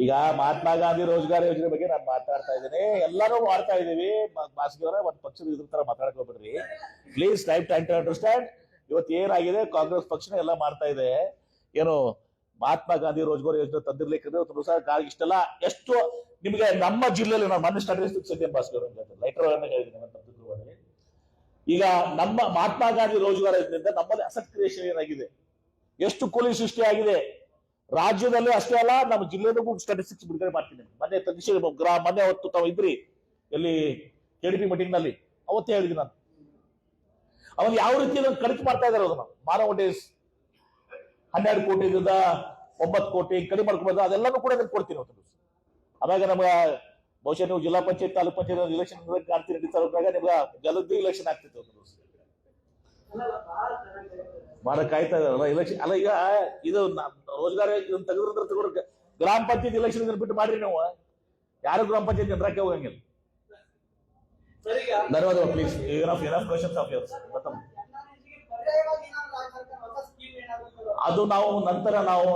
ಈಗ ಮಹಾತ್ಮ ಗಾಂಧಿ ರೋಜ್ಗಾರ್ ಯೋಜನೆ ಬಗ್ಗೆ ನಾನು ಮಾತಾಡ್ತಾ ಇದ್ದೀನಿ. ಎಲ್ಲರೂ ಮಾಡ್ತಾ ಇದೀವಿ. ಬಾಸ್ಗಿ ಅವರ ಒಂದ್ ಪಕ್ಷದ ಇದ್ರ ತರ ಮಾತಾಡಕ್ ಹೋಗ್ಬಿಡ್ರಿ ಪ್ಲೀಸ್. Time to understand. ಇವತ್ತು ಏನಾಗಿದೆ, ಕಾಂಗ್ರೆಸ್ ಪಕ್ಷನ ಎಲ್ಲ ಮಾಡ್ತಾ ಇದೆ. ಏನು ಮಹಾತ್ಮ ಗಾಂಧಿ ರೋಜ್ಗಾರ್ ಯೋಜನೆ ತಂದಿರ್ಲಿಕ್ಕೆ ಇಷ್ಟೆಲ್ಲ ಎಷ್ಟು ನಿಮ್ಗೆ ನಮ್ಮ ಜಿಲ್ಲೆಯಲ್ಲಿ ನಾವು ಮೊನ್ನೆ ಸ್ಟಾಟಿಸ್ಟಿಕ್ಸ್ ಇದ್ದೇನೆ ಬಾಸ್ಗಿ ಅವರು ಲೈಟರ್ ಹೇಳಿದ್ದೀನಿ. ಈಗ ನಮ್ಮ ಮಹಾತ್ಮ ಗಾಂಧಿ ರೋಜ್ಗಾರ್ ಯೋಜನೆಯಿಂದ ನಮ್ಮಲ್ಲಿ ಅಸೆಟ್ ಕ್ರಿಯೇಷನ್ ಏನಾಗಿದೆ, ಎಷ್ಟು ಕೂಲಿ ಸೃಷ್ಟಿ ಆಗಿದೆ ರಾಜ್ಯದಲ್ಲಿ ಅಷ್ಟೇ ಅಲ್ಲ, ನಮ್ಮ ಜಿಲ್ಲೆಗೂ ಸ್ಟಾಟಿಸ್ಟಿಕ್ಸ್ ಬಿಡುಗಡೆ ಮಾಡ್ತೀನಿ. ಮೊನ್ನೆ ಅವತ್ತು ತಾವು ಇದ್ರಿ ಎಲ್ಲಿ ಕೆಡಿಪಿ ಮೀಟಿಂಗ್ ನಲ್ಲಿ, ಅವತ್ತೇ ಹೇಳಿದ್ವಿ ನಾನು. ಅವನು ಯಾವ ರೀತಿ ಕಡಿತ ಮಾಡ್ತಾ ಇದಾರೆ ಅದನ್ನ. ಮಾನವ ಡೇಸ್ 12 ಕೋಟಿಯಿಂದ 9 ಕೋಟಿ ಕಡಿಮೆ ಮಾಡ್ಕೊಬೋದು. ಅದೆಲ್ಲಾನು ಕೂಡ ಕೊಡ್ತೀನಿ ಅವತ್ತು. ಅವಾಗ ನಮ್ಗ ಬಹುಶಃ ನೀವು ಜಿಲ್ಲಾ ಪಂಚಾಯತ್ ತಾಲೂಕ್ ಪಂಚಾಯತ್ ಎಲೆಕ್ಷನ್ ಕಾಡ್ತೀರಿ, ನಿಮ್ಗೆ ಜಲದಿ ಎಲೆಕ್ಷನ್ ಆಗ್ತಿತ್ತು ಒಂದು ಮಾಡಕ್ ಕಾಯ್ತಾ ಇದಾರಲ್ಲ ಎಲೆಕ್ಷನ್. ಅಲ್ಲ ಈಗ ಇದು ರೋಜ್ಗಾರ್ ತೆಗೆದ್ರೆ ತಗೊಂಡ್ರೆ ಗ್ರಾಮ ಪಂಚಾಯತ್ ಎಲೆಕ್ಷನ್ ಬಿಟ್ಟು ಮಾಡ್ರಿ ನೀವು. ಯಾರು ಗ್ರಾಮ ಪಂಚಾಯತ್ ಜನರಾಕೆ ಹೋಗಂಗಿಲ್ಲ. ಧನ್ಯವಾದ please. Enough questions of yours. ಅದು ನಾವು ನಂತರ ನಾವು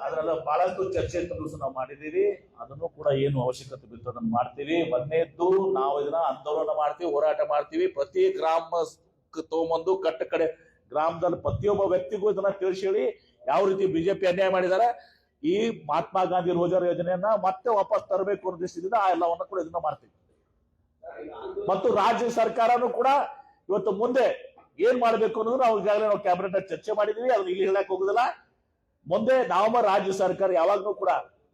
ಅದನ್ನ ಬಹಳಷ್ಟು ಚರ್ಚೆ ನಾವು ಮಾಡಿದೀವಿ. ಅದನ್ನು ಕೂಡ ಏನು ಅವಶ್ಯಕತೆ ಬಿತ್ತು ಅದನ್ನು ಮಾಡ್ತೀವಿ. ಒಂದನೇದ್ದು ನಾವು ಇದನ್ನ ಆಂದೋಲನ ಮಾಡ್ತೀವಿ, ಹೋರಾಟ ಮಾಡ್ತೀವಿ. ಪ್ರತಿ ಗ್ರಾಮ ತಗೊಂಬಂದು ಕಟ್ಟ ಕಡೆ ಗ್ರಾಮದಲ್ಲಿ ಪ್ರತಿಯೊಬ್ಬ ವ್ಯಕ್ತಿಗೂ ಇದನ್ನ ತಿಳಿಸಿ ಹೇಳಿ ಯಾವ ರೀತಿ ಬಿಜೆಪಿ ಅನ್ಯಾಯ ಮಾಡಿದಾರೆ. ಈ ಮಹಾತ್ಮ ಗಾಂಧಿ ರೋಜ್ಗಾರ್ ಯೋಜನೆಯನ್ನ ಮತ್ತೆ ವಾಪಸ್ ತರಬೇಕು ಅನ್ನೋ ದೃಷ್ಟಿಯಿಂದ ಆ ಎಲ್ಲವನ್ನ ಕೂಡ ಇದನ್ನ ಮಾಡ್ತೀವಿ. ಮತ್ತು ರಾಜ್ಯ ಸರ್ಕಾರನು ಕೂಡ ಇವತ್ತು ಮುಂದೆ ಏನ್ ಮಾಡ್ಬೇಕು ಅನ್ನೋದು ನಾವು ಈಗಾಗಲೇ ನಾವು ಕ್ಯಾಬಿನೆಟ್ ಚರ್ಚೆ ಮಾಡಿದೀವಿ. ಅದನ್ನ ಇಲ್ಲಿ ಹೇಳಕ್ ಹೋಗುದಿಲ್ಲ. ಮುಂದೆ ನಾವು ರಾಜ್ಯ ಸರ್ಕಾರ ಯಾವಾಗ್ಲೂ ಕೂಡ,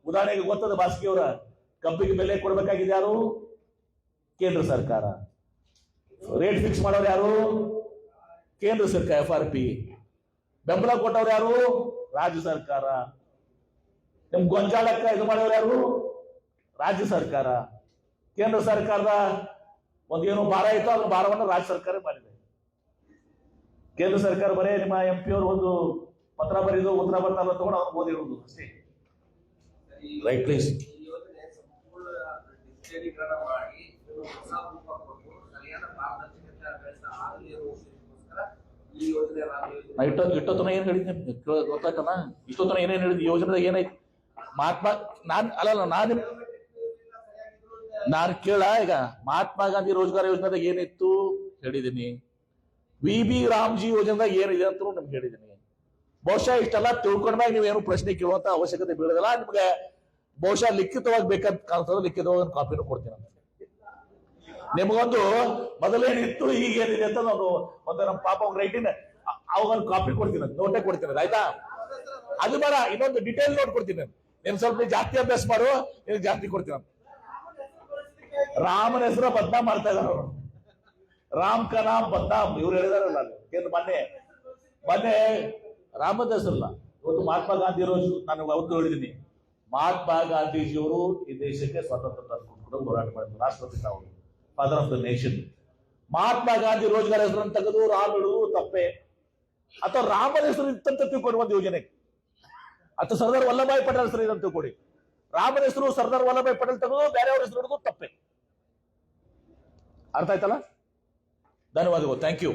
ಉದಾಹರಣೆಗೆ ಗೊತ್ತದ ಬಾಸ್ಗಿ ಅವರ, ಕಬ್ಬಿಗೆ ಬೆಲೆ ಕೊಡ್ಬೇಕಾಗಿದೆ ಯಾರು? ಕೇಂದ್ರ ಸರ್ಕಾರ. ರೇಟ್ ಫಿಕ್ಸ್ ಮಾಡೋರು ಯಾರು? ಕೇಂದ್ರ ಸರ್ಕಾರ. FRP ಬೆಂಬಲ ಕೊಟ್ಟವ್ರು ಯಾರು? ರಾಜ್ಯ ಸರ್ಕಾರ. ನಿಮ್ ಗೊಂಜಾಳಕ್ಕ ಇದು ಮಾಡೋರು ಯಾರು? ರಾಜ್ಯ ಸರ್ಕಾರ. ಕೇಂದ್ರ ಸರ್ಕಾರದ ಒಂದೇನು ಭಾರ ಇತ್ತು, ಅದ್ರ ಭಾರವನ್ನು ರಾಜ್ಯ ಸರ್ಕಾರ ಮಾಡಿದೆ. ಕೇಂದ್ರ ಸರ್ಕಾರ ಬರೇ ನಿಮ್ಮ MP ಅವರು ಒಂದು ಪತ್ರ ಬರೆದು ಉತ್ತರ ಬರ್ತಾರ ತಗೊಂಡು ಅವ್ರು ಓದಿರುವುದು ಅಷ್ಟೇ. Right please. ಇಷ್ಟೊತ್ತನ ಏನ್ ಹೇಳಿದ್ದೆ ಗೊತ್ತಾಯ್ತನ? ಇಷ್ಟೊತ್ತನ ಏನೇನ್ ಹೇಳಿದ್ವಿ ಯೋಜನೆ ಏನೈತಿ ಮಹಾತ್ಮ ನಾನು ಕೇಳ. ಈಗ ಮಹಾತ್ಮ ಗಾಂಧಿ ರೋಜ್ಗಾರ್ ಯೋಜನೆದಾಗ ಏನಿತ್ತು ಹೇಳಿದೀನಿ. BB ರಾಮ್ಜಿ ಯೋಜನೆದಾಗ ಏನಿದೆ ಅಂತ ನಿಮ್ಗೆ ಹೇಳಿದೀನಿ. ಬಹುಶಃ ಇಷ್ಟೆಲ್ಲ ತಿಳ್ಕೊಂಡ್ಮ್ಯಾಗ ನೀವೇನು ಪ್ರಶ್ನೆ ಕೇಳುವಂತ ಅವಶ್ಯಕತೆ ಬೀಳೋದಿಲ್ಲ. ನಿಮ್ಗೆ ಬಹುಶಃ ಲಿಖಿತವಾಗಿ ಬೇಕಂತ ಕಾಣ್ತದೆ, ಲಿಖಿತವಾಗಿ ಕಾಪಿನೂ ಕೊಡ್ತೀನಿ ಅಂತ. ನಿಮ್ಗೊಂದು ಮೊದಲೇನಿತ್ತು ಈಗೇನಿದೆ ಅಂತ ನಾನು ಒಂದು ನಮ್ಮ ಪಾಪ ರೈಟಿಂಗ್ ಅವಾಗ ಕಾಪಿ ಕೊಡ್ತೀನಿ, ನೋಟೇ ಕೊಡ್ತೀನಿ, ಆಯ್ತಾ? ಅದು ಬೇಡ, ಇನ್ನೊಂದು ಡಿಟೇಲ್ ನೋಟ್ ಕೊಡ್ತೀನಿ. ನೀನ್ ಸ್ವಲ್ಪ ಜಾಸ್ತಿ ಅಭ್ಯಾಸ ಮಾಡು, ನಿನಗೆ ಜಾಸ್ತಿ ಕೊಡ್ತೀನಿ. ರಾಮನ ಹೆಸರು ಬದನಾಮ್ ಮಾಡ್ತಾ ಇದಾರೆ ಅವರು. ರಾಮ್ ಕಾ ನಾಮ್ ಬದನಾಮ್ ಇವ್ರು ಹೇಳಿದಾರಲ್ಲ, ಏನು ಮೊನ್ನೆ ರಾಮದ ಹೆಸರಲ್ಲ, ಇವತ್ತು ಮಹಾತ್ಮ ಗಾಂಧಿ ಇರೋ, ನಾನು ಅವತ್ತು ಹೇಳಿದ್ದೀನಿ, ಮಹಾತ್ಮ ಗಾಂಧೀಜಿಯವರು ಈ ದೇಶಕ್ಕೆ ಸ್ವಾತಂತ್ರ್ಯ ತಂದುಕೊಂಡು ಹೋರಾಟ ಮಾಡಿದ್ರು, ರಾಷ್ಟ್ರಪಿತ ಅವರು, father of the nation. Mahatma Gandhi Rozgar ಹೆಸರನ್ನು ತೆಗೆದು ರಾಮ್ ಹೇಳುವುದು ತಪ್ಪೆ, ಅಥವಾ ರಾಮನ ಹೆಸರು ಇತ್ತಂತ ತಿಳ್ಕೊಂಡು ಒಂದು ಯೋಜನೆ, ಅಥವಾ ಸರ್ದಾರ್ ವಲ್ಲಭಾಯ್ ಪಟೇಲ್ ಹೆಸರು ಇದಂತ ತಿಳ್ಕೊಡಿ. ರಾಮನ ಹೆಸರು ಸರ್ದಾರ್ ವಲ್ಲಭಾಯ್ ಪಟೇಲ್ ತೆಗೆದು ಬೇರೆಯವ್ರ ಹೆಸರು ಹಿಡಿದು ತಪ್ಪೆ. ಅರ್ಥ ಆಯ್ತಲ್ಲ? ಧನ್ಯವಾದಗಳು. Thank you.